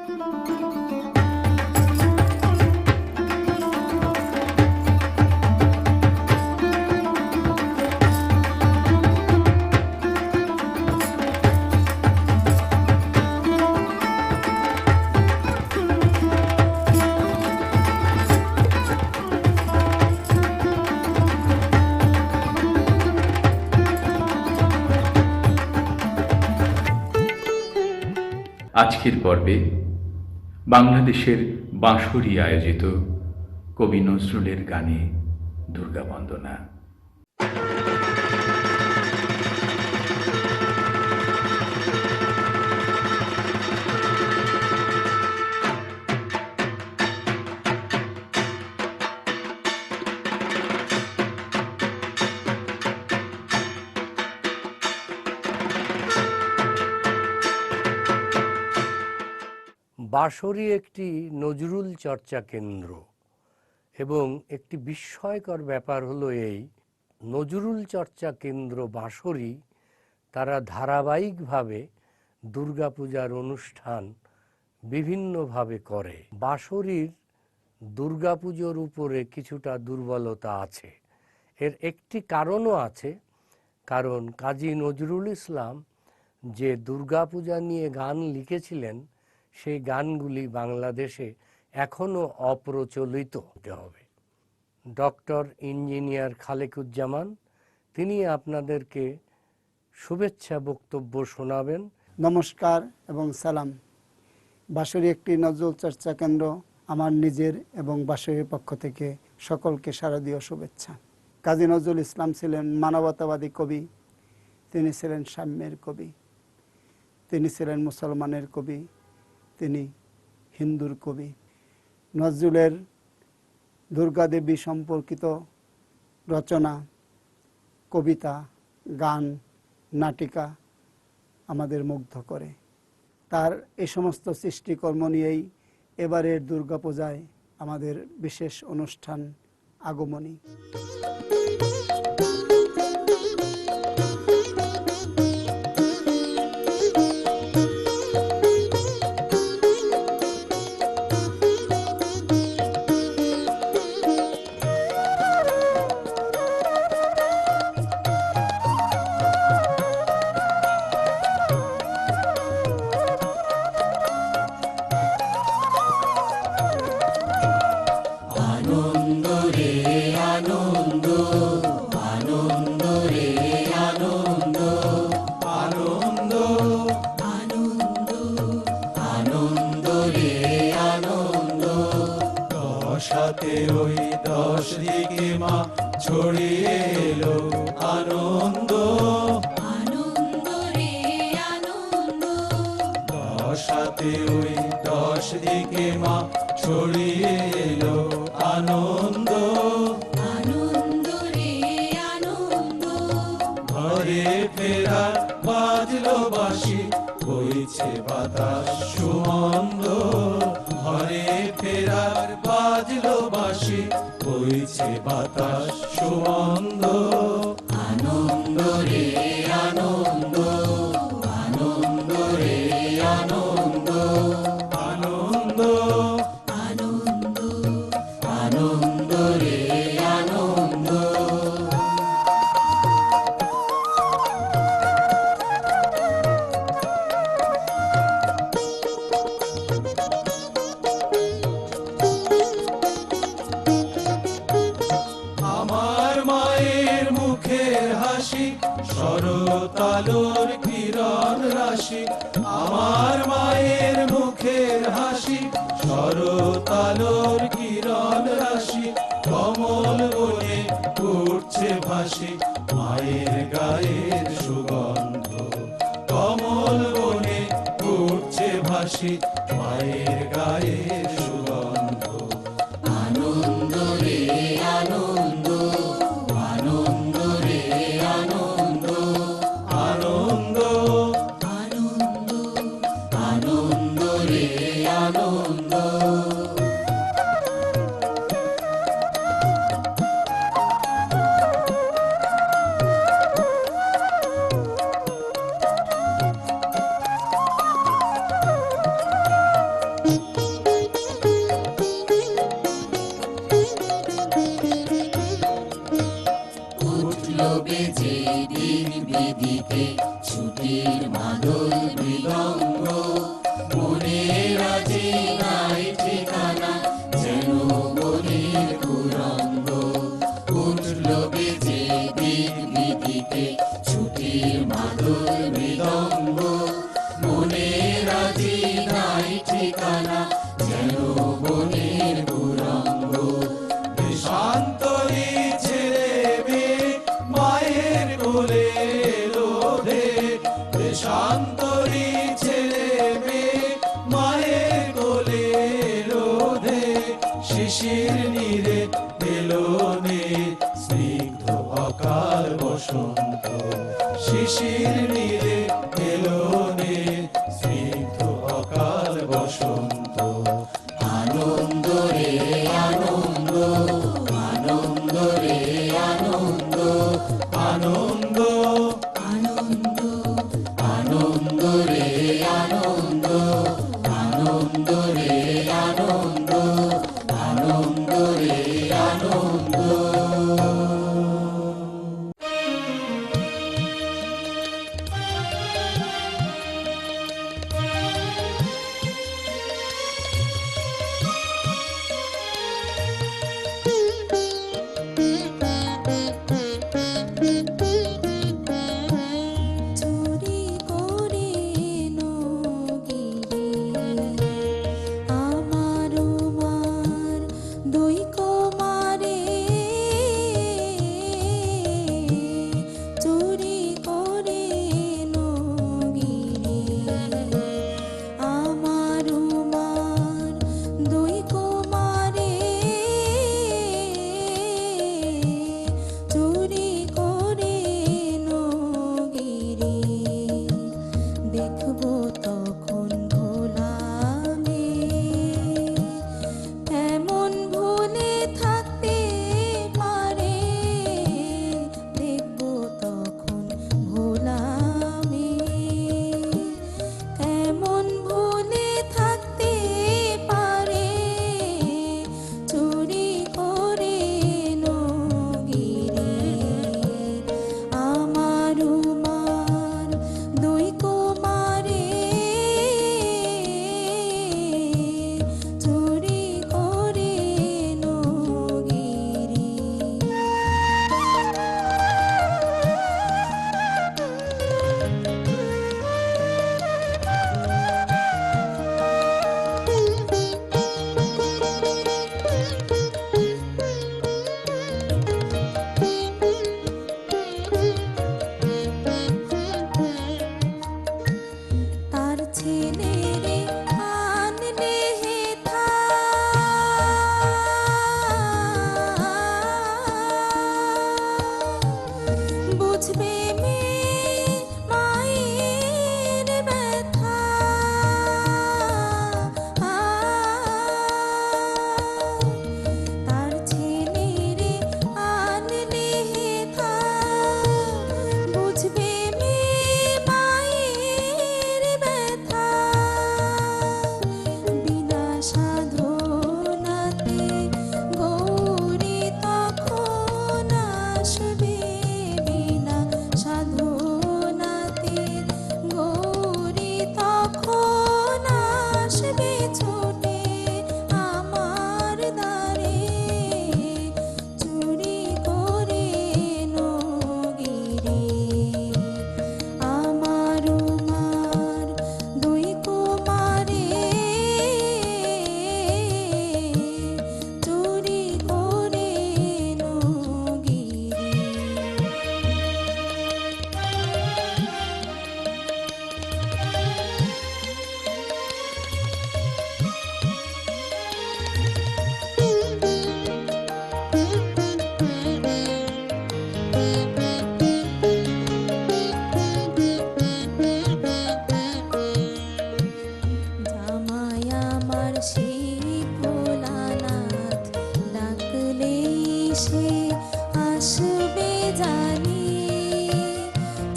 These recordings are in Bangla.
আজকের পর্বে বাংলাদেশের বাঁশরী আয়োজিত কবি নজরুলের গানে দুর্গা বন্দনা। বাঁশরী একটি নজরুল চর্চা কেন্দ্র এবং একটি বিস্ময়কর ব্যাপার হলো এই নজরুল চর্চা কেন্দ্র বাঁশরী তারা ধারাবাহিকভাবে দুর্গাপূজার অনুষ্ঠান বিভিন্নভাবে করে। বাঁশরীর দুর্গাপুজোর উপরে কিছুটা দুর্বলতা আছে, এর একটি কারণও আছে, কারণ কাজী নজরুল ইসলাম যে দুর্গাপূজা নিয়ে গান লিখেছিলেন সেই গানগুলি বাংলাদেশে এখনও অপ্রচলিত হতে হবে। ডক্টর ইঞ্জিনিয়ার খালেকুজ্জামান তিনি আপনাদেরকে শুভেচ্ছা বক্তব্য শোনাবেন। নমস্কার এবং সালাম। বাঁশরী একটি নজরুল চর্চা কেন্দ্র। আমার নিজের এবং বাঁশরীর পক্ষ থেকে সকলকে শারদীয় শুভেচ্ছা। কাজী নজরুল ইসলাম ছিলেন মানবতাবাদী কবি, তিনি ছিলেন সাম্যের কবি, তিনি ছিলেন মুসলমানের কবি, তিনি হিন্দুর কবি। নজরুলের দুর্গাদেবী সম্পর্কিত রচনা, কবিতা, গান, নাটিকা আমাদের মুগ্ধ করে। তার এই সমস্ত সৃষ্টিকর্ম নিয়েই এবারের দুর্গাপূজায় আমাদের বিশেষ অনুষ্ঠান আগমনী। ছড়িয়ে এলো আনন্দ, আনন্দ রে আনন্দ। 10 হাতে ওই 10 দিকে মা ছড়িয়ে এলো আনন্দ, আনন্দ রে আনন্দ। ঘরে ফেরার বাজলো বাঁশি, বইছে বাতাস সুমন্দ। ঘরে ফেরার বাজলো বাঁশি, বইছে বাতাস সুমন্দ। আনন্দ রে আনন্দ, আনন্দ রে আনন্দ, আনন্দ আনন্দ, আনন্দ রে আনন্দ। শরতালোর কিরণ রাশি, আমার মায়ের মুখের হাসি। শরতালোর কিরণ রাশি, কমল বনে উঠছে ভাসি মায়ের গায়ের সুগন্ধ। কমল বনে উঠছে ভাসি মায়ের গায়ের সুগন্ধ। আনন্দ রে আনন্দ, আনন্দ রে আনন্দ, আনন্দ আনন্দ, আনন্দ রে আনন্দ। লোবে যে দিন বিদিতে ছুটির মাদল মৃদঙ্গ মনে রাজি নাই ঠিকানা যেন বনের কুরঙ্গ উঠলোবে যে দিন বিদিতে ছুটির মাদল মৃদঙ্গ মনে রাজি নাই ঠিকানা যেন বনের কুরঙ্গ দেশান্তরী ছেড়ে মেয়ে মায়ের কোলে এলো রে দেশান্তরী ছেড়ে মেয়ে মায়ের কোলে এলো রে শিশির নীরে এলো নে স্নিগ্ধ অকাল বসন্ত শিশির নীরে এলো নে স্নিগ্ধ অকাল বসন্ত আনন্দ রে আনন্দ আনন্দ রে আনন্দ আনন্দ আনন্দ আনন্দ রে আনন্দ আনন্দ রে আনন্দ আনন্দ রে আনন্দ চুরি করে নগিরে আমার মার দুই কুমারে চুরি করে নগিরে আমার মার দুই কুমারে চুরি করে নগিরে দেখবো তখন ভোলামে এমন ভুলে থাকতে পারে দেখবো তখন ভোলামে এমন ভুলে থাকতে পারে চুরি করে নগিরে আমার মার দুই কুমারে চুরি করে নগিরে তার ছেলেরে আনলে হেথা বুঝবে মেয়ে মায়ের ব্যথা তার ছেলেরে আনলে হেথা বুঝবে মেয়ে মায়ের ব্যথা বিনা সাধনাতে গৌরী তখন আসবে বিনা সাধনাতে গৌরী তখন আসবে ছোটে আমার দ্বারে চুরি করে নগিরে আমার মার দুই কুমারে চুরি করে নগিরে জামাই আমার সেই ভোলানাথ ডাকলে সে আসবে জানি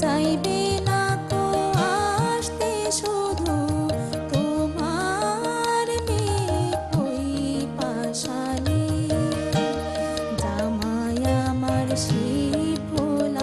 চাইবে না কো আসতে শুধু তোমার মেয়ে ওই পাশানি জামাই আমার সেই ভোলা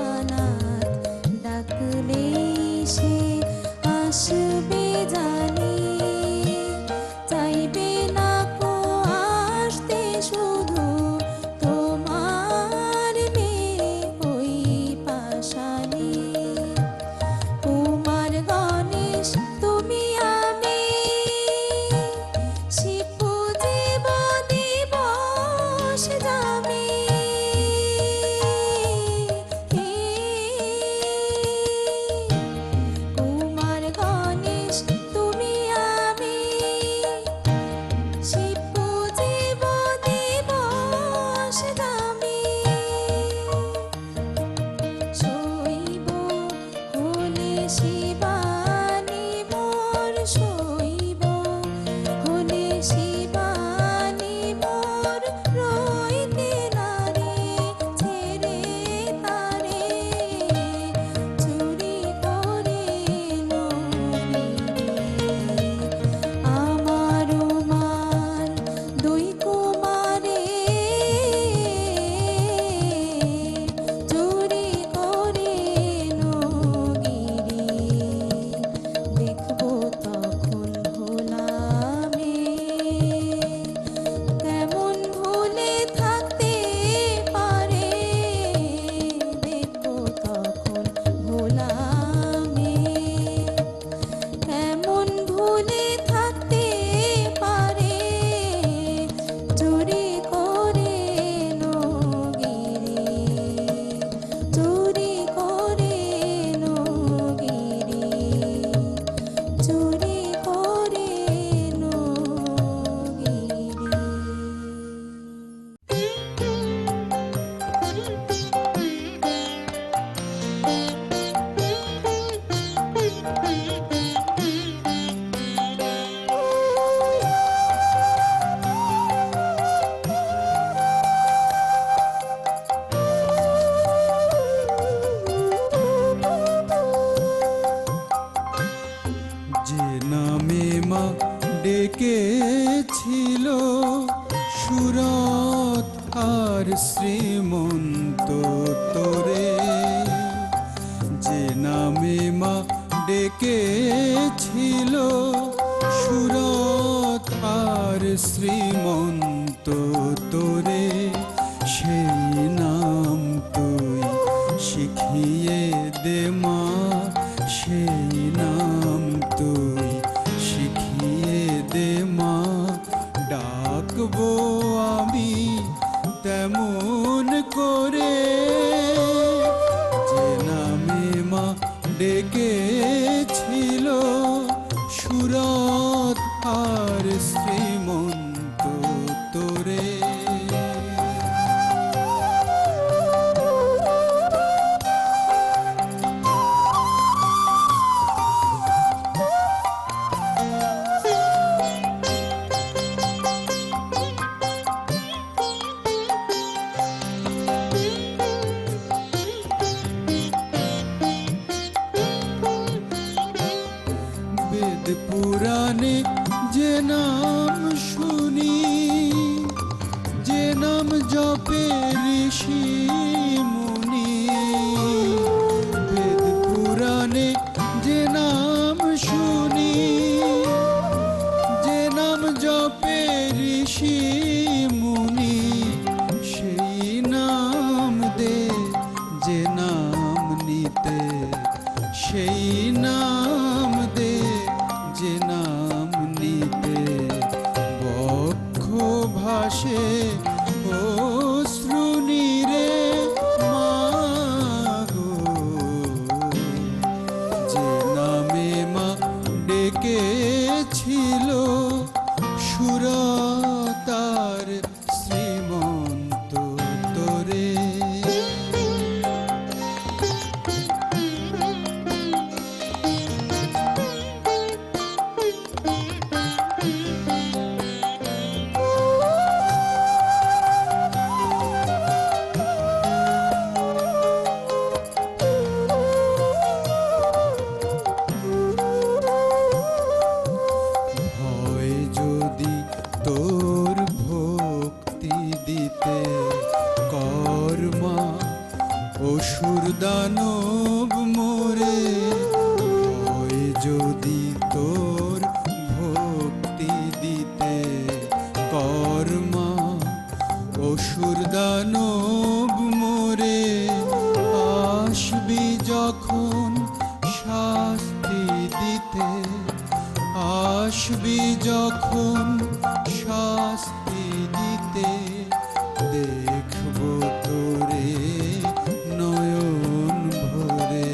ছিল সুরত আর শ্রীমন্ত তোরে, যে নামে মা ডেকেছিল সুরত আর শ্রীমন্ত তোরে, সেই নাম তুই শিখিয়ে দে মা, সেই নাম তুই শিখিয়ে দে মা। ডাকবো আমি তেমন করে, যে নামে মা ডেকেছিল সুরত আর শ্রীমন্ত তোরে। বেদ পুরাণে যে নাম শুনি, যে নাম জপে ঋষি মুনি, বেদ পুরাণে যে নাম শুনি, যে নাম জপে ঋষি মুনি, সেই নাম দে যে নাম নিতে, সেই নাম দে যে নাম নিতে। বক্ষ ভাসে অশ্রুনীরে মাগো, যে নামে মা ডেকেছিল সুরত আর শ্রীমন্ত তোরে। ভয় যদি তোর ভক্তি দিতে কর্মা অসুর দানব মোরে, ভয় যদি তোর ভক্তি দিতে কর্মা অসুর দানব মোরে, আসবি যখন শাস্তি দিতে, আসবি যখন শাস্তি দিতে, দেখবো তোরে নয়ন ভরে।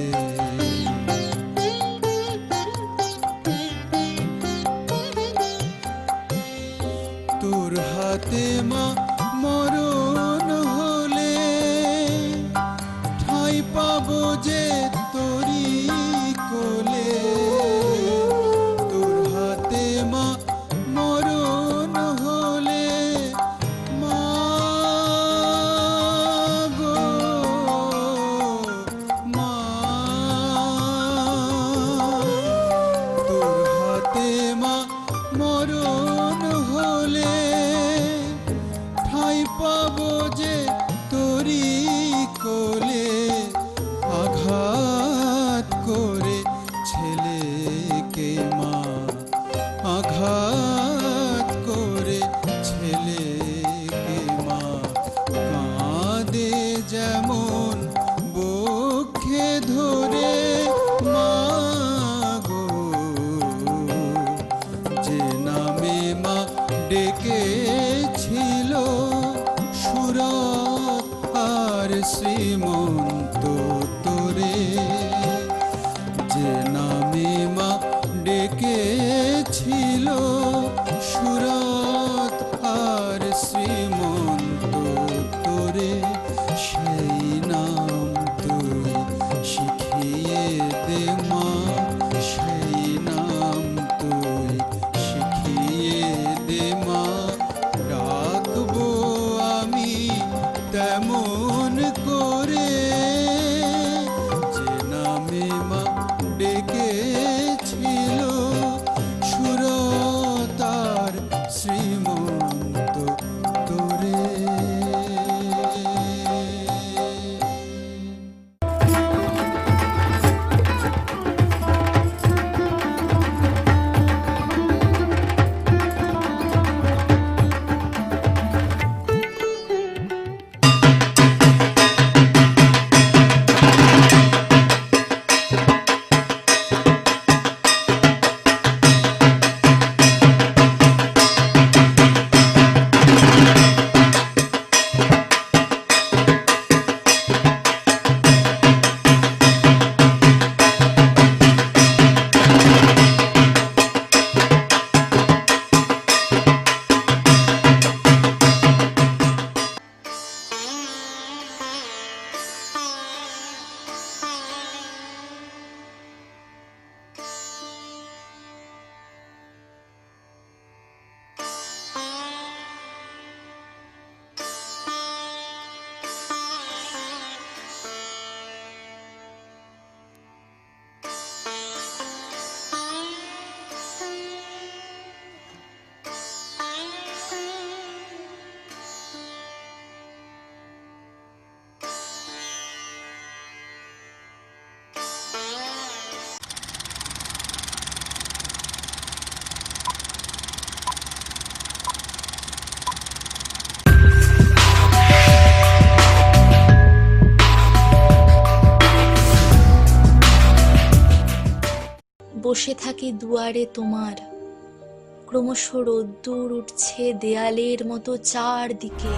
তোর হাতে মা মরণ হলে, ঠাঁই পাবো যে তোরি কোলে। তোর হাতে মা মরণ হলে মা গো মা, তোর হাতে মা মরণ হলে ঠাঁই পাবো যে তোরি কোলে। আঘাত করে ছেলেকে মা, আঘাত করে ছেলেকে মা, কাঁদে যেমন বক্ষে ধরে মা গো, যে নামে মা ডেকেছিল সুরত আর শ্রীমন্ত তোরে, যে নামে মা ডেকেছিল সুরত আর শ্রীমন্ত তোরে, সেই নাম তুই শিখিয়ে দে মা, সেই নাম তুই শিখিয়ে দে মা। ডাকবো আমি তেমন করে, বসে থাকি দুয়ারে তোমার, ক্রমশ রোদ্দুর উঠছে দেয়ালের মতো চারদিকে।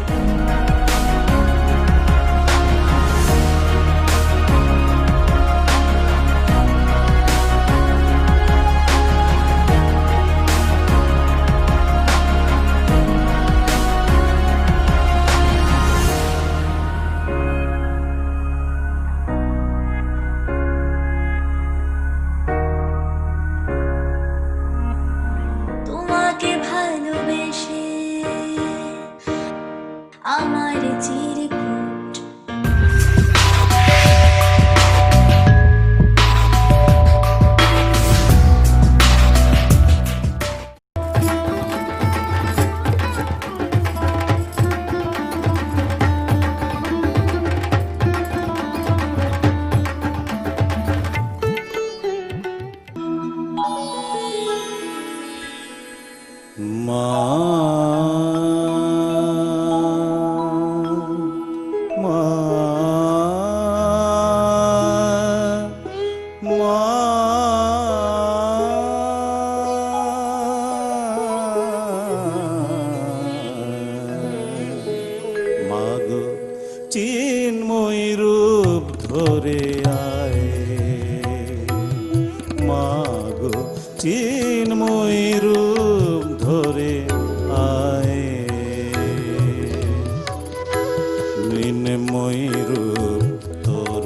তোমাকে ভালোবেসে আমার চিরকুট মা মা মা মাগো চিন্ময় রূপ ধরে আয়, মাগো চিন্ময় রূপ ধরে আয়, মৃন্ময় রূপ তোর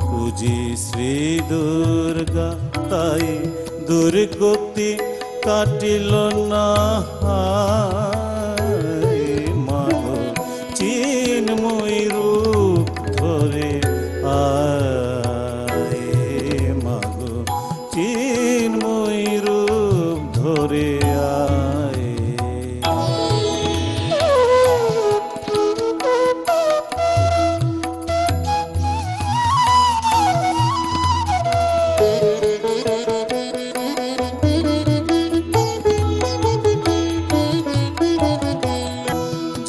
পুজি শ্রী দুর্গা, তাই দুর্গতি কাটিল না। মাগো চিন্ময় রূপ ধরে আয়, মাগো চিন্ময় রূপ ধরে আয়।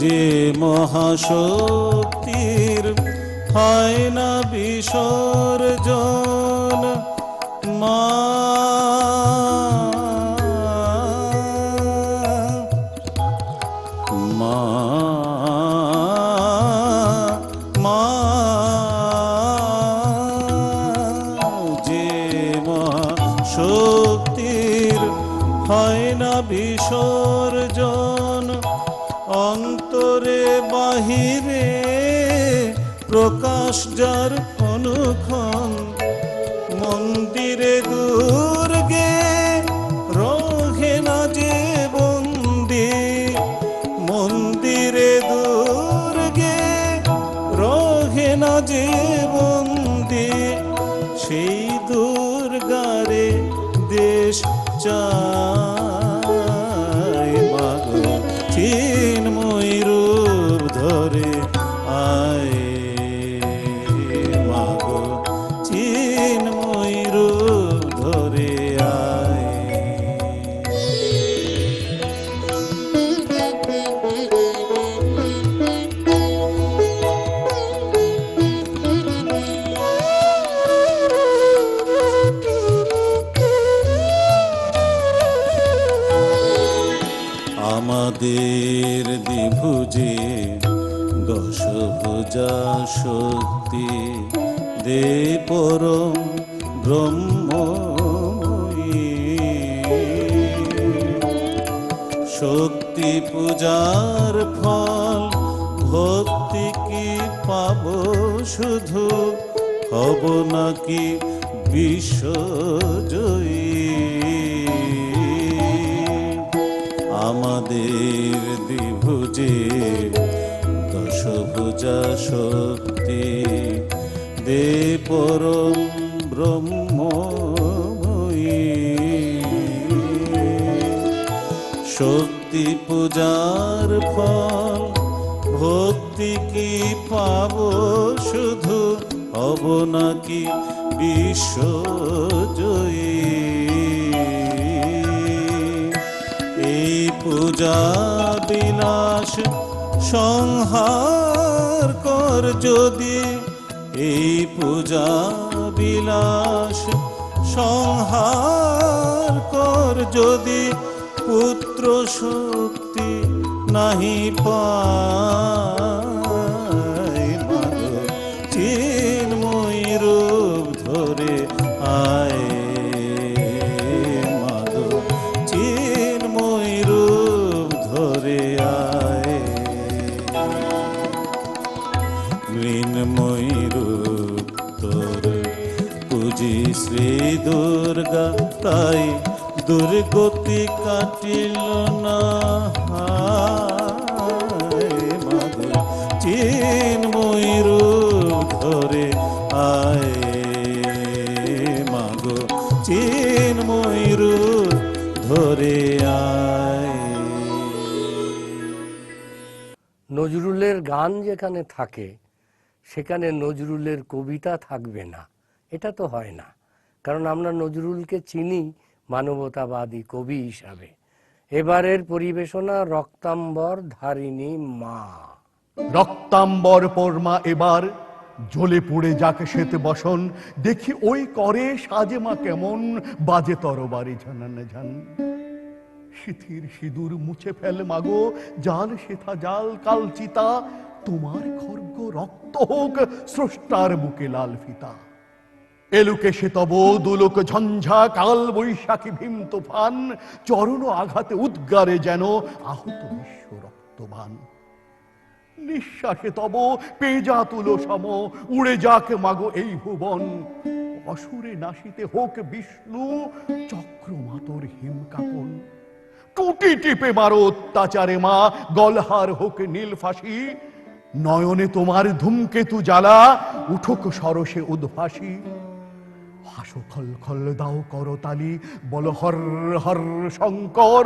যে মহাশক্তির হয় না বিসর্জন, মা মা মা যে মহাশক্তির হয় না বিসর্জন, অন্তরে বাহিরে প্রকাশ যার অনুক্ষণ, মন্দিরে দুর্গে রহে না যে বন্দি, মন্দিরে দুর্গে রহে না যে বন্দি, সেই দুর্গারে দেশ চায়। মাগো চিন্ময় রূপ ধরে আয়, মাগো চিন্ময় রূপ ধরে আয়। আমাদের দ্বিভুজে দশভুজা শক্তি, দে পরম ব্রহ্মময়ী, শক্তি পূজার ফল ভক্তি কি পাব শুধু, হব নাকি বিশ্বজয়ী। আমাদের দ্বিভুজে দশভুজা শক্তি, দে পরম ব্রহ্মময়ী, শক্তি পূজার ফল ভক্তি কি পাব শুধু, হব নাকি বিশ্বজয়ী। এই পূজা বিলাস সংহার কর যদি, এই পূজা বিলাস সংহার কর যদি পুত্র শক্তি নাহি পায় মাগো চিন্ময়ী রূপ ধরে আয় মাগো চিন্ময়ী রূপ ধরে আয় মৃন্ময়ী রূপ তোর পুজি শ্রী দুর্গা তাই দুর্গতি কাটিল না মাগো চিন্ময়ী রূপ ধরে আয় মাগো চিন্ময়ী রূপ ধরে আয়। নজরুলের গান যেখানে থাকে সেখানে নজরুলের কবিতা থাকবে না, এটা তো হয় না। কারণ আমরা নজরুলকে চিনি মানবতাবাদী কবি হিসাবে। এবারের পরিবেশনা রক্তাম্বর ধারিণী মা। রক্তাম্বর পরমা এবার জ্বলে পুড়ে যাকে শ্বেত বসন, দেখি ওই করে সাজে মা কেমন বাজে তরবারি ঝানান ঝান। সিথির সিঁদুর মুছে ফেল মাগো, জাল সেথা জাল কাল চিতা, তোমার খর্গ রক্ত হোক স্রষ্টার বুকে লাল ফিতা। এলুকে সে তব দুলোক ঝঞ্ঝা কাল বৈশাখী ভীম তুফান, চরণ আঘাতে উদ্গারে যেন আহত বিশ্ব রক্তবান। নিঃশ্বাসে তব পেজা তুলো সম উড়ে যাক মাগো এই ভুবন, অসুরে নাশিতে হোক বিষ্ণু চক্রমাতর হিম কাপন। টুটি টিপে মারো অত্যাচারে মা, গলহার হোক নীল ফাঁসি, নয়নে তোমার ধূমকেতু জ্বালা উঠুক সরসে উদ্ভাসী। হাসো খল খল দাও করতালি, বল হর হর শঙ্কর,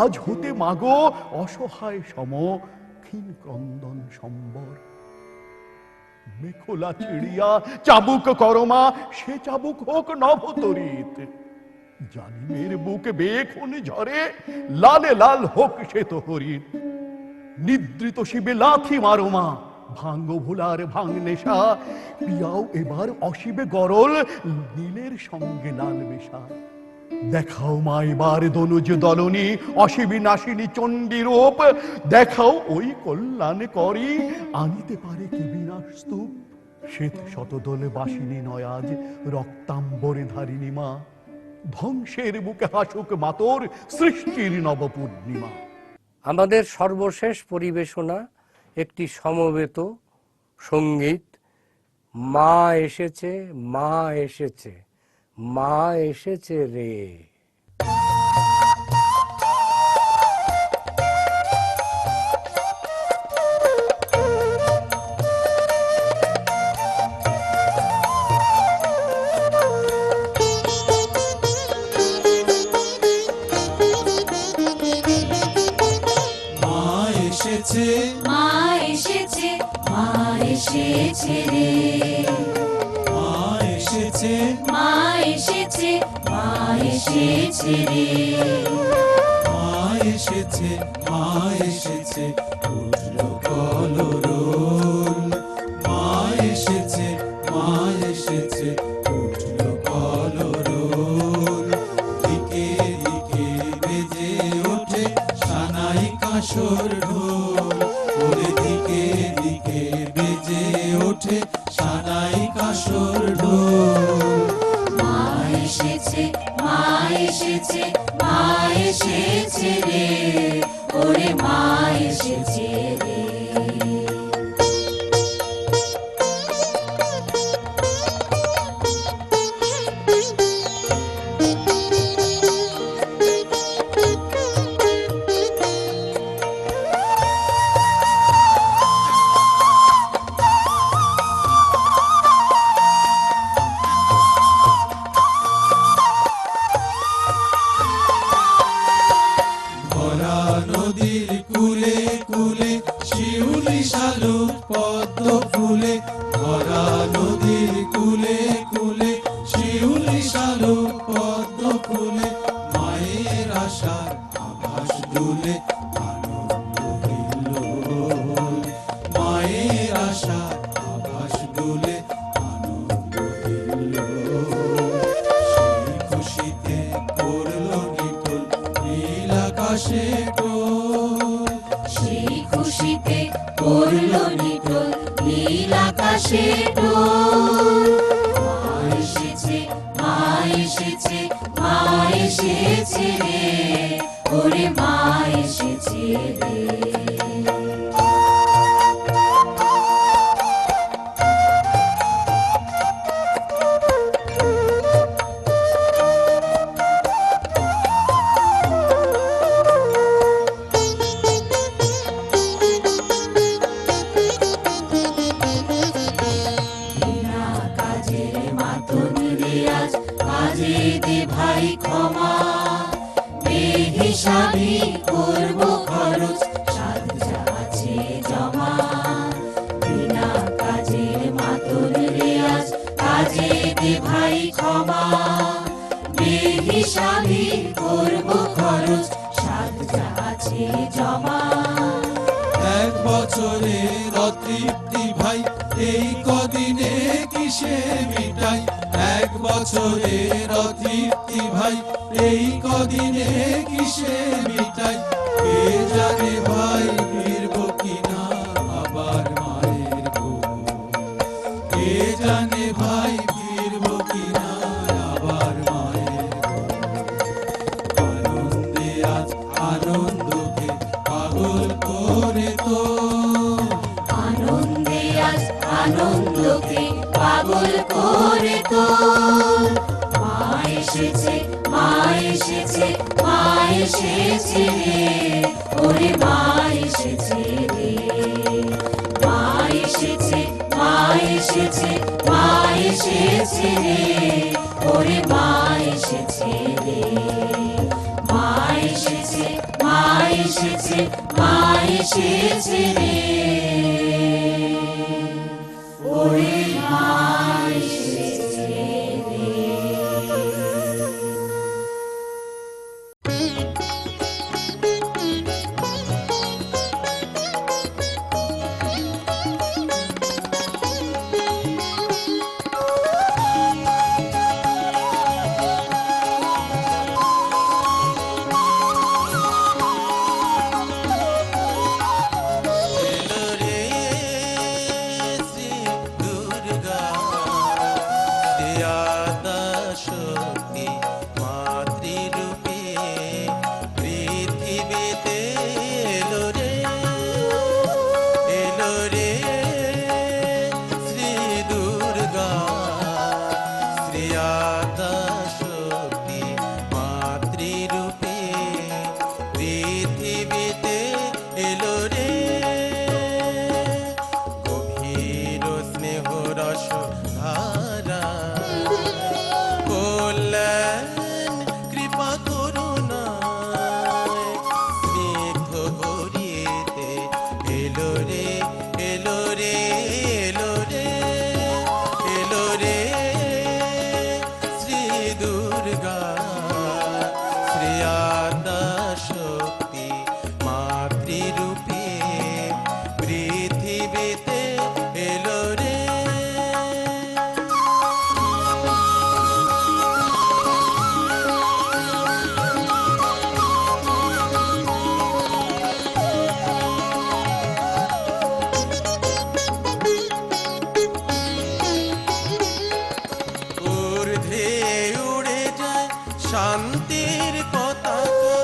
আজ হতে মাগো অসহায় সম ক্ষীণ ক্রন্দন সম্বর। মেখলা ছিড়িয়া চাবুক করমা, সে চাবুক হোক নভতরিত, জালিমের বুক বেখুন ঝরে লালে লাল হোক সে তো হরিত। নিদ্রিত শিবে লাথি মারো মা, ভাঙ্গ ভোলার ভাঙ নেশা, পিয়াও এবার অশিবে গরল নীলের সঙ্গে লাল মেশা। দেখাও মা এবার দনুজ দলনী অশিবি নাশিনী চণ্ডী রূপ, দেখাও ওই কল্যাণ করি আনিতে পারে কি বিনাশ স্তূপ। শ্বেত শতদল বাসিনী নয় আজ রক্তাম্বরে ধারিণী মা, ধ্বংসের বুকে হাসুক মাতর সৃষ্টির নবপূর্ণিমা। আমাদের সর্বশেষ পরিবেশনা একটি সমবেত সঙ্গীত, মা এসেছে মা এসেছে মা এসেছে রে। মা এসেছে মা এসেছে রে, মা এসেছে মা এসেছে মা এসেছে রে, মা এসেছে মা এসেছে উঠলো কলরোল। মা এসেছে মা এসেছে উঠলো কলরোল। দিকে দিকে বেজে ওঠে সানাই কাঁসর ঢোল, ওরে দিকে দিকে বেজে ওঠে সানাই কাঁসর ঢোল। মা এসেছে মা এসেছে মা এসেছে রে, ওরে মা এসেছে রে। ভরা নদীর কুলে কুলে বাজছে ঢোল। মা এসেছে, মা এসেছে, মা এসেছে রে, ওরে মা এসেছে রে। বিনা কাজের মাতন রে আজ কাজে দে ভাই ক্ষমা, বেহিসাবি করব খরচ সাধ যা আছে জমা। বিনা কাজের মাতন রে আজ কাজে দে ভাই ক্ষমা, বেহিসাবি করব খরচ সাধ যা আছে জমা। এক বছরের অতৃপ্তি ভাই এই কদিনে কিসে মিটাই, এক বছরের অতৃপ্তি ভাই এই কদিনে কিসে মিটাই। কে জানে ভাই ফিরব কিনা আবার মায়ের কোল, কে জানে ভাই ফিরব কিনা আবার মায়ের কোল। আনন্দে আজ আনন্দকে পাগল করে তো, আনন্দে আজ আনন্দকে পাগল করে তোল। মা এসেছে, মা এসেছে, মা এসেছে রে, ওরে মা এসেছে রে। মা এসেছে, মা এসেছে, মা এসেছে রে, ওরে মা এসেছে রে। মা এসেছে, মা এসেছে, মা এসেছে রে, ওরে মা এসেছে রে। শান্তির পতাকা,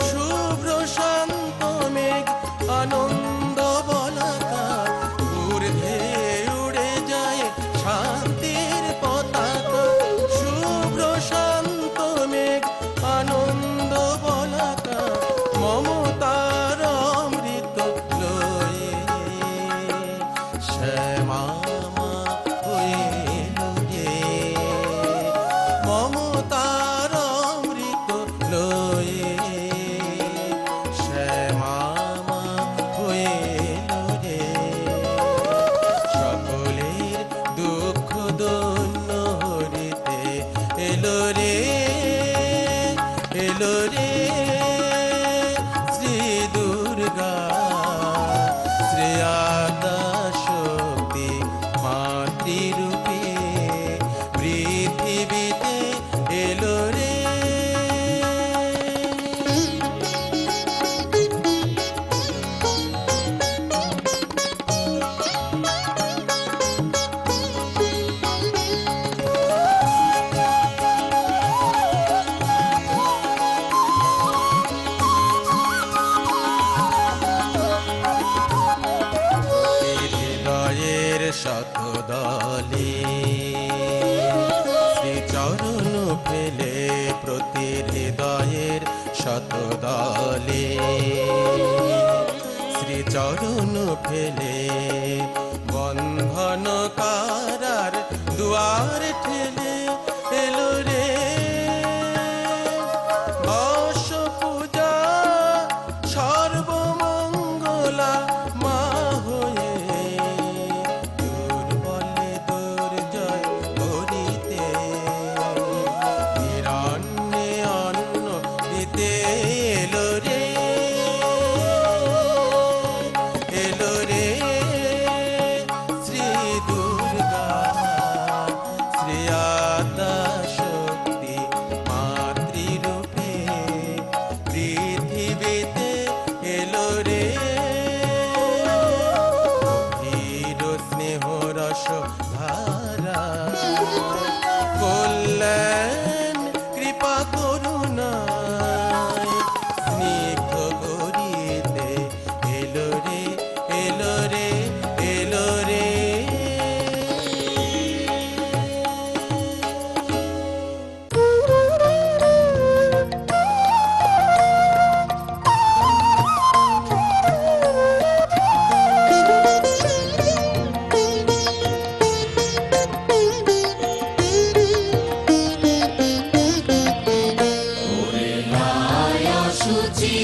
শুভ্র শান্ত মেঘ, আনন্দ বলাকা, ঊর্ধ্বে উড়ে যায় শান্তির পতাকা, শুভ্র শান্ত মেঘ, আনন্দ বলাকা, মমতার অমৃত লয়ে শ্যামা মা হয়ে এলো রে, মমতার অমৃত লয়ে শ্যামা মা হয়ে এলো রে, সকলের দুঃখ দূর হরিতে এলো রে, এলো রে শ্রী দুর্গা, শ্রেয়াদা শক্তি মাতৃরূপে পৃথিবীতে এলো রে। ফেলে বন্ধন কারার দুয়ার ঠেলে এলো রে বর্ষ পূজা সর্বমঙ্গলা মা হয়ে দুর্বলে দুর্জয় করিতে হিরণ্যে অন্ন দিতে এলো রে শ্রী দুর্গা শ্রী আদ্যা শক্তি মাতৃরূপে পৃথিবীতে এলো রে গভীর স্নেহ রস ধারা কল্যাণ কৃপা করুণায় স্নিগ্ধ করিতে এলো রে এলো রে এলো রে শুচি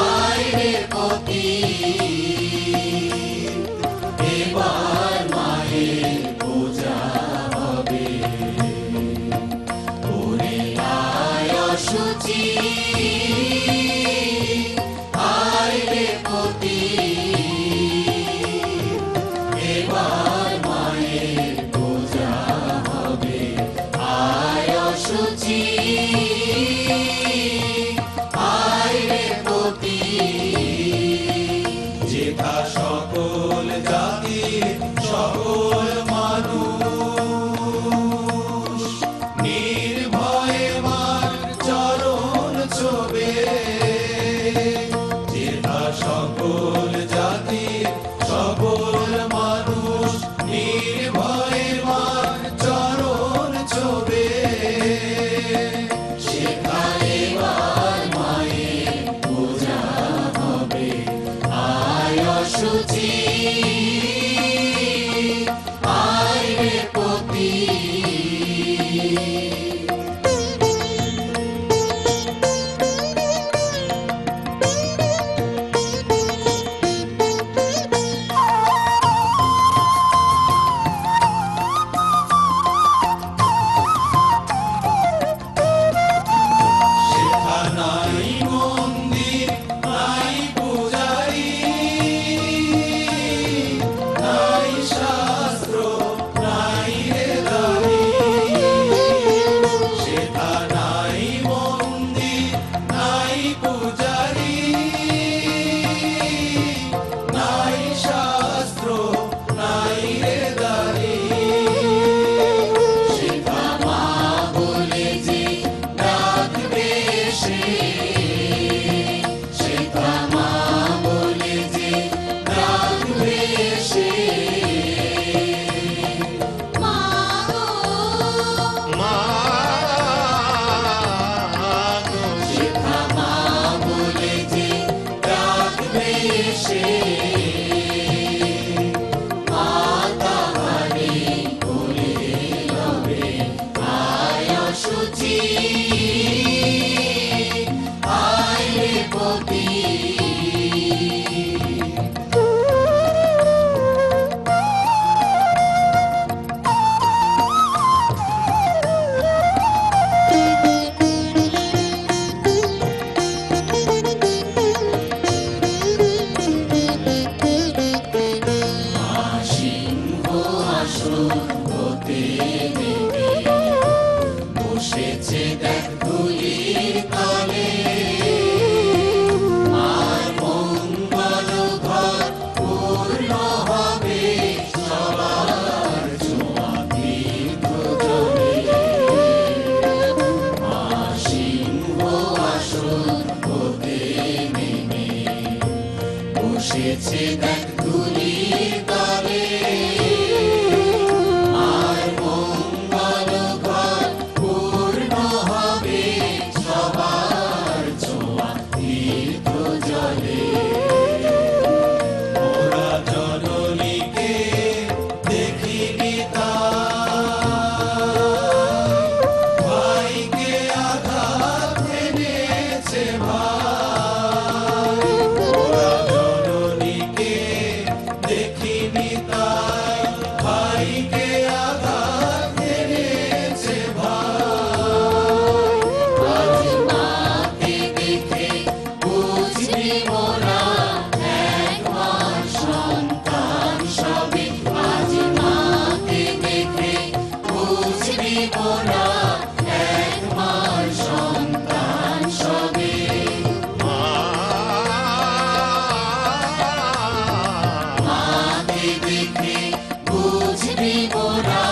আইরে পতি এবার মায়ের পূজা হবে ওরে আয় শুচি আইরে পতি এবার মায়ের পূজা হবে আয় শুচি যেথা সকল জাতির সকল মানুষ নির্ভয়ে মার চরণ ছোবে যেথা সকল জাতির সকল মানুষ নির্ভয়ে মার চরণ ছোবে সেখানে মায়ের পূজা হবে আয় শুচি আইরে পতি নাই মন্দির নাই পূজারি নাই শাস্ত্র নাই রে দারি সেথা নাই মন্দির নাই পূজারি নাই শাস্ত্র নাই রে দারি সেথা মা বলে যে ডাকবে সেথা মা বলে যে ডাকবে সে মা গো মা গো সেথা মা বলে যে ডাকবে সে মাতা হারি বলে লবে আয় শুচি আইরে পতি সিংহ আসন হতে দেবে বসেছে দেখ ধুলির তলে মার মঙ্গল ঘর পূর্ণ হবে সবার ছোঁয়া তীর্থ জলে মা সিংহ আসন হতে নেমে বসেছে দেখ ধুলির তলে মার মঙ্গল ঘর পূর্ণ হবে সবার ছোঁয়া তীর্থ জলে ভাইকে আঘাত এনেছে ভাই। আজ মাকে দেখে বুঝবি মোরা এক মার সন্তান সবে। আজ মাকে দেখে বুঝবি মোরা এক মার সন্তান সবে। মাকে দেখে বুঝবি মোরা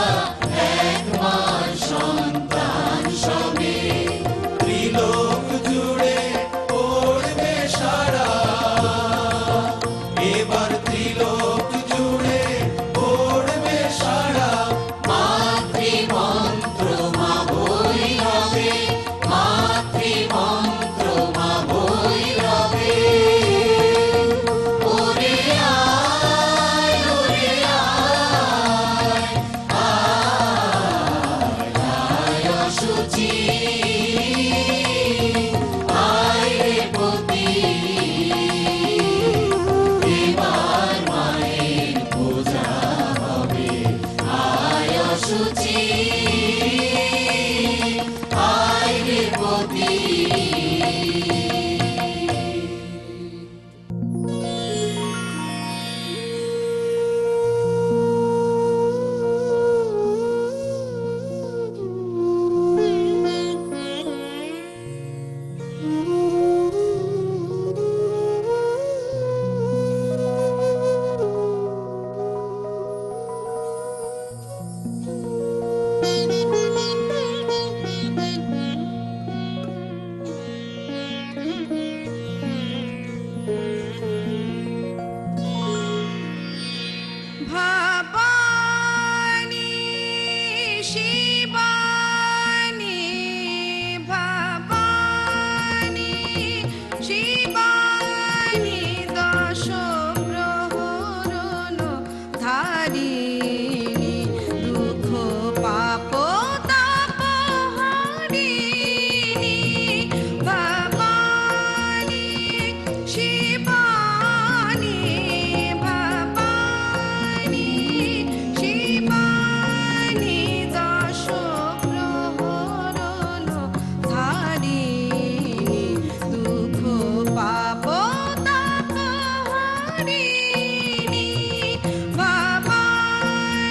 এক মার সন্তান সবে। ত্রিলোক জুড়ে পড়বে সারা, এবার ত্রিলোক জুড়ে পড়বে সারা। মাতৃমন্ত্র মা ভৈরবে, মাতৃমন্ত্র মা ভৈরবে। ওরে আয়, ওরে আয়, আয় অসুচি, আয় রে পতি। এবার মায়ের পূজা হবে, আয় অসুচি, আয় রে পতি। ভবানী শিবানী, ভবানী শিবানী দশ প্রহরণ ধারিণী, দুঃখ পাপ তাপ হারিণী। ভবানী শিবানী, ভবানী শিবানী দশ প্রহরণ ধারিণী, দুঃখ পাপ তাপ হারিণী। ভবানী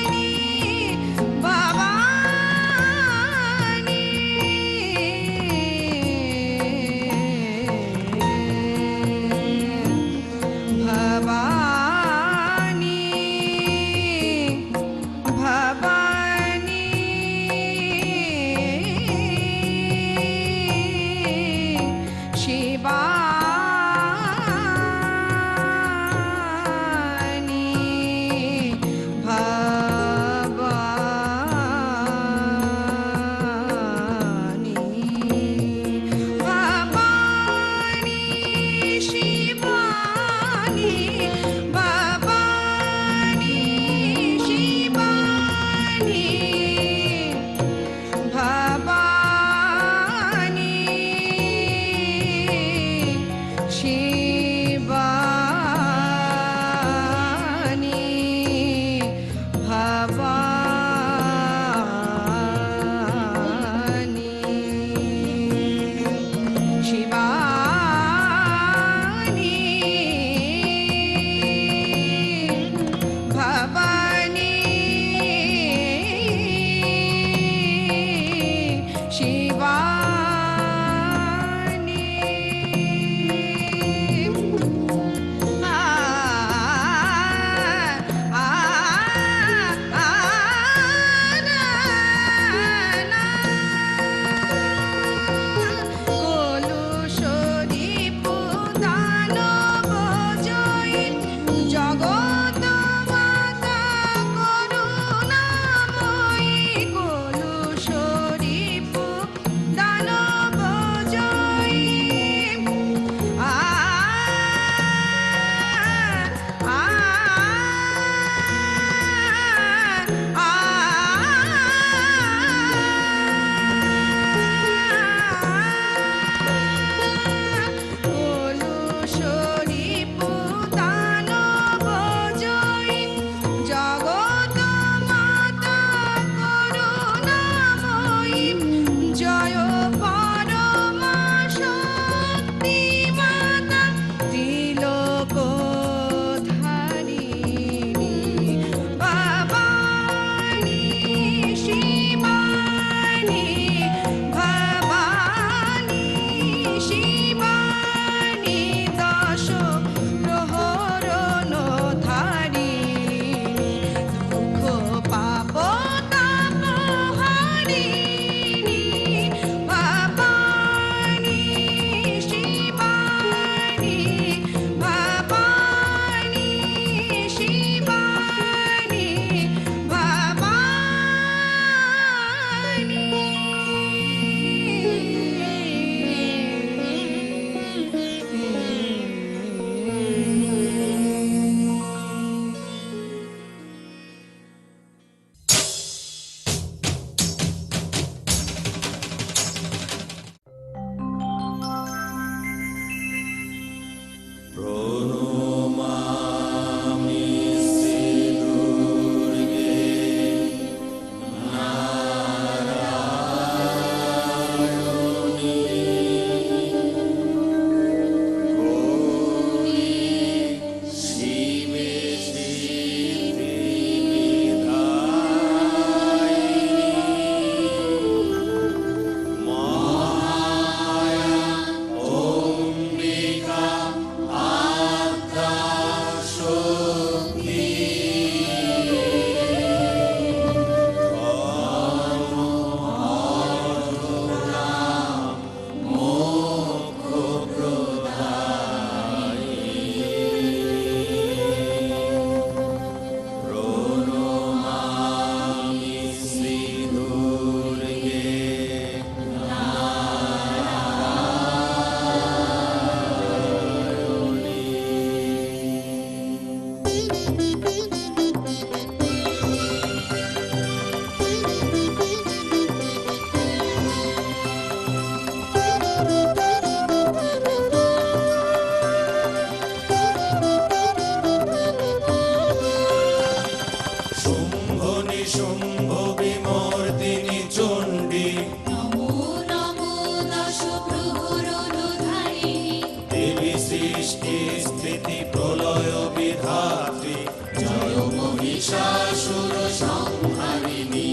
নিশুম্ভ বিমর্দিনী চণ্ডী নমো নমো দশ প্রহরধারিণী দেবী সৃষ্টি স্থিতি প্রলয় বিধাত্রী জয় মহিষাসুর সংহারিণী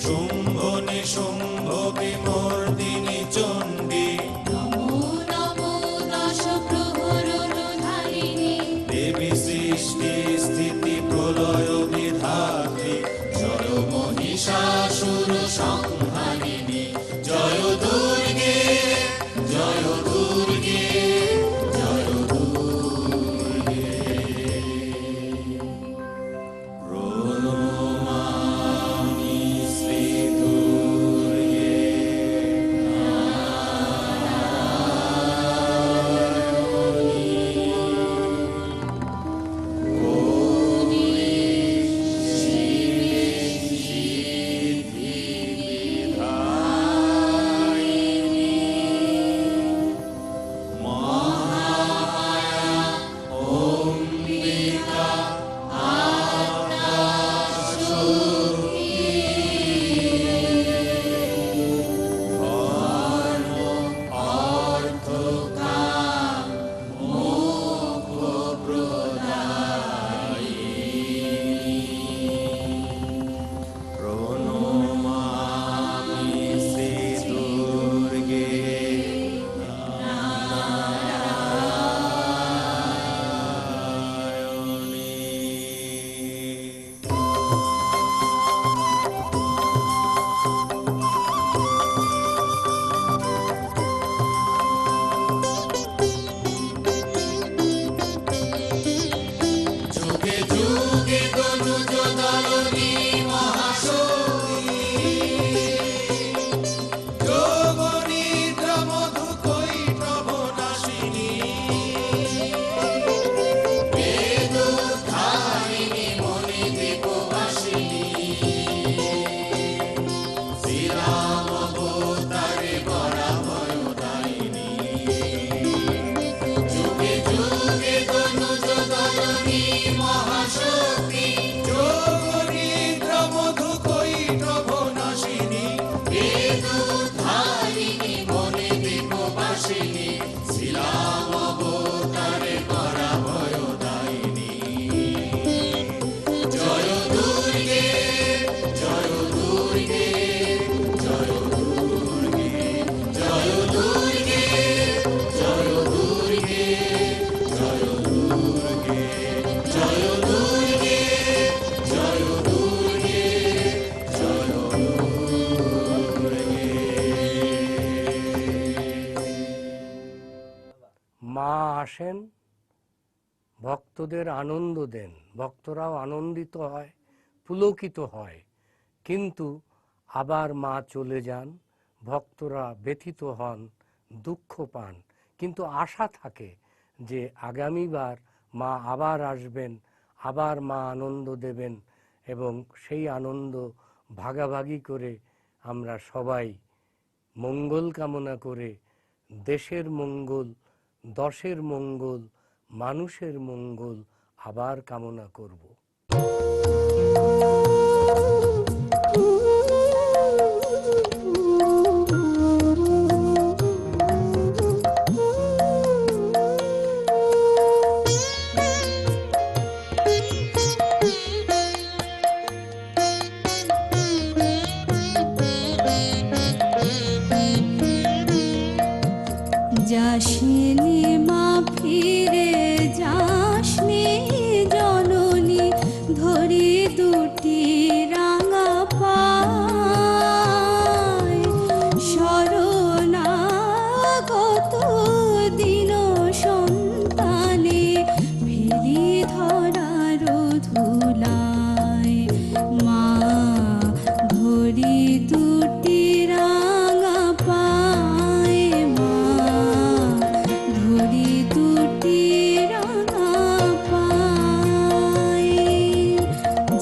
শুম্ভ নিশুম্ভ বিমর্দিনী চণ্ডী নমো নমো দশ প্রহরধারিণী দেবী সৃষ্টি স্থিতি প্রলয় বিধাত্রী জয় মহিষাসুর সংহারিণী জয় দুর্গে জয় দুর্গে জয় দুর্গে প্রণমামি শ্রী দুর্গে প্রণমামি শ্রী দুর্গে নারায়ণী। যুগে যুগে তনুজ দলনী মহাশক্তি যোগনিদ্রা মধু কৈটভ নাশিনী বেদধারিণী মণি দীপবাসিনী শ্রীরাম অবতারে বরাভয়দায়িনী যুগে যুগে তনুজ দলনী মহাশক্তি যোগনিদ্রা মধু কৈটভ নাশিনী বেদধারিণী মণি দীপবাসিনী শ্রীরাম অবতারে বরাভয়দায়িনী জয় দুর্গে জয় দুর্গে জয় দুর্গে জয় দুর্গে জয় দুর্গে জয় দুর্গে জয় দুর্গে জয় দুর্গে জয় দুর্গে। মা আসেন, ভক্তদের আনন্দ দেন, ভক্তরাও আনন্দিত হয়, পুলকিত হয়, কিন্তু আবার মা চলে যান, ভক্তরা ব্যথিত হন, দুঃখ পান, কিন্তু আশা থাকে যে আগামীবার মা আবার আসবেন, আবার মা আনন্দ দেবেন এবং সেই আনন্দ ভাগাভাগি করে আমরা সবাই মঙ্গল কামনা করে দেশের মঙ্গল, দশের মঙ্গল, মানুষের মঙ্গল আবার কামনা করব। যাসনি মা ফিরে যাসনি জননী, ধরি দুটি রাঙা পায় শরণাগত দিন সন্তানে ফেরি ধরার ধুলায়। মা ধরি দুটি রাঙা পায়, মা ধরি দুটি রাঙা পায়।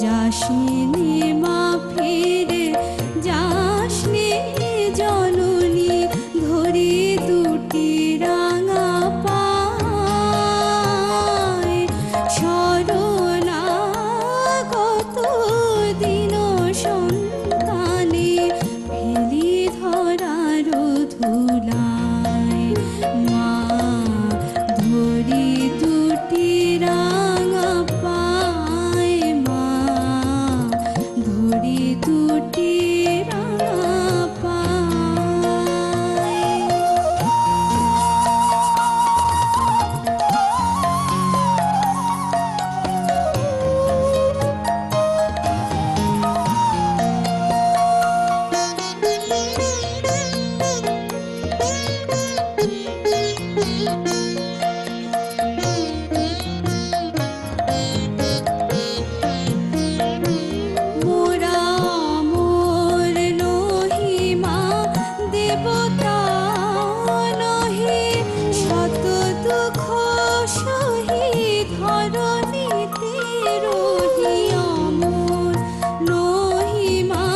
যাসনি মা ফিরে যাসনি জননী, ধরি দুটি রাঙা পায় শরণাগত দিন দুটি রাঙা পায়। মোরা মোর নহিমা দেবতা নহি, শত দুঃখ সহি ধরণীতে রহি। অমর নহিমা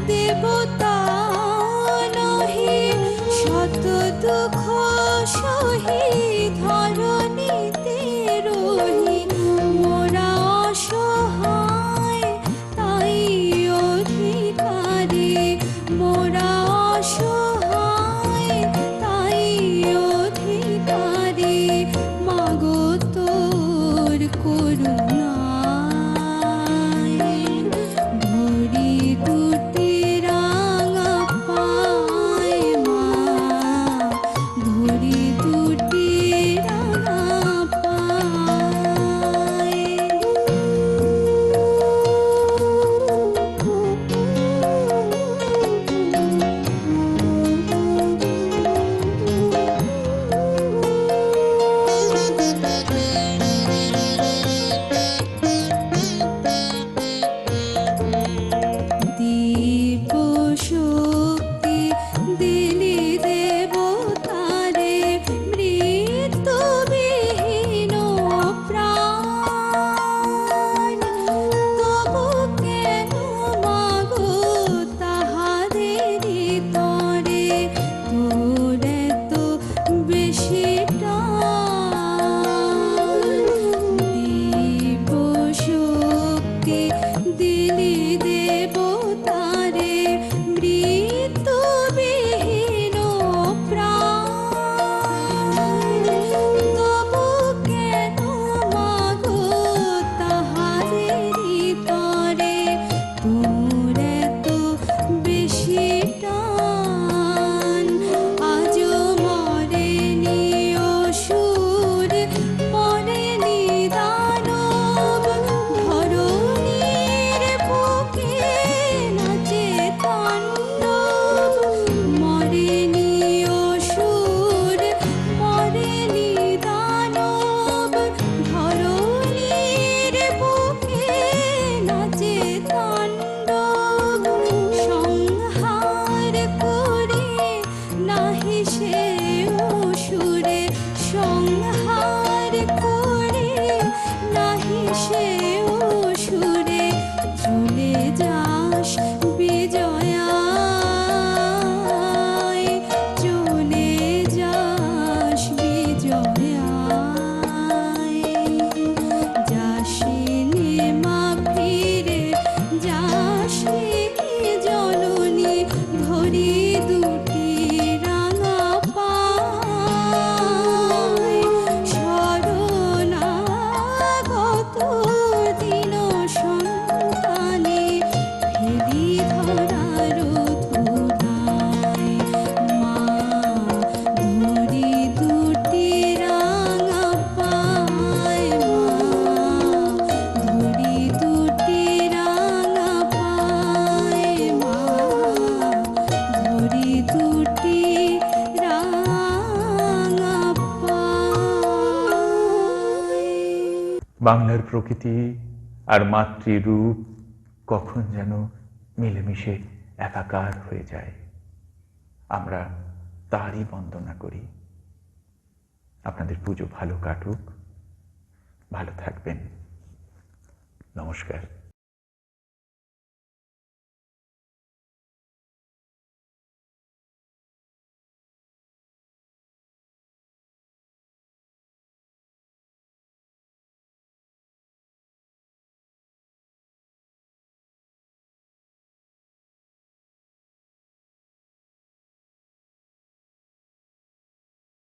দেবতা নহি, শত দুঃখ সহি ধরণীতে রহি। মোরা অসহায় তাই অধিকারী, মোরা অসহায় তাই অধিকারী। মাগো তোর করুণায় ধরি দুটি রাঙা পায় মা, ধরি দুটি রাঙা পায়। দীপ শক্তি দিলি দেবতারে, মৃত্যুবিহীন প্রাণ। তবু কেন মাগো তাহাদেরই তরে তোর এত বেশি টান? দীপ শক্তি দিলি দেবতারে, মৃত্যুবিহীন প্রাণ। তবু কেন মাগো তাহাদেরই তরে তোর এত বেশি টান? আজও মরেনি অসুর, মরেনি দানব, ধরণীর বুকে নাচে তাণ্ডব। মরেনি অসুর, মরেনি দানব, ধরণীর বুকে নাচে তাণ্ডব। সংহার করে নাহি সে অসুরে, সংহার করে নাহি সে অসুরে। চলে যাস বিজয়ায়, চলে যাস বিজয়ায়। যাসিনি মা ফিরে, যাসিনি জননী, ধরি দুটি রাঙা পায়। শরণাগত দীন সন্তানে ফেলি ধরার ধুধায়। মা ধরি দুটি রাঙা পায়, মা ধরি দুটি রাঙা পায়, মা ধরি দুটি রাঙা পায়। বাংলার প্রকৃতি আর মাতৃরূপ কখন যেন মিলেমিশে একাকার হয়ে যায়। আমরা তারই বন্দনা করি। আপনাদের পুজো ভালো কাটুক, ভালো থাকবেন। নমস্কার।